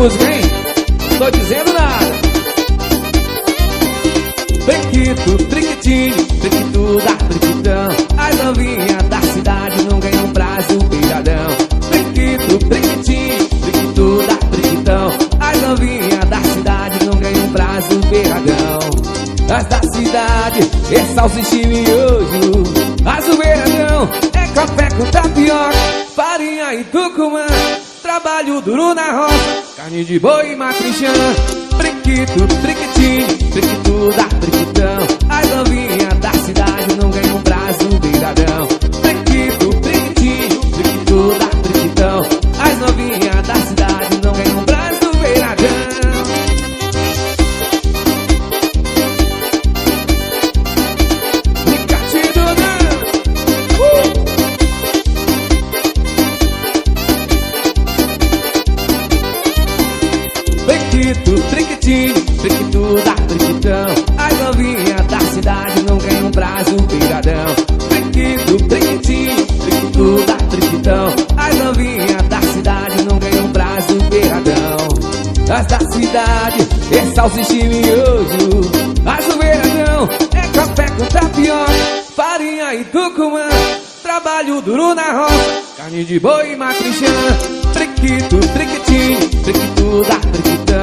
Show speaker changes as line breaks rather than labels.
música, hein? Não tô dizendo nada. Brinquito, triquitinho, brinquito da brinquitão. As novinhas da cidade não ganham prazo, beiradão. Brinquito, triquitinho, brinquito da brinquitão. As novinhas da cidade não ganham prazo, beiradão. As da cidade é salsicha e miojo. As do beiradão é café com tapioca, farinha e tucumã. Trabalho duro na roça, carne de boi e matrichã. Brinquito, triquitinho, brinquito da brinquitão. As novinhas da cidade não ganham prazo, beiradão. Brinquito, triquitinho, brinquito da brinquitão. As novinhas da cidade não ganham prazo, beiradão. Brinquito, triquitinho, brinquito da brinquitão. As novinhas da cidade não ganham prazo, beiradão. Brinquito, triquitinho, brinquito da brinquitão. As novinhas da cidade não ganham prazo, beiradão. As da cidade é salsicha e miojo. As do beiradão é café com tapioca, farinha e tucumã. Trabalho duro na roça, carne de boi e matrichã. Brinquito, triquitinho, brinquito da brinquitão.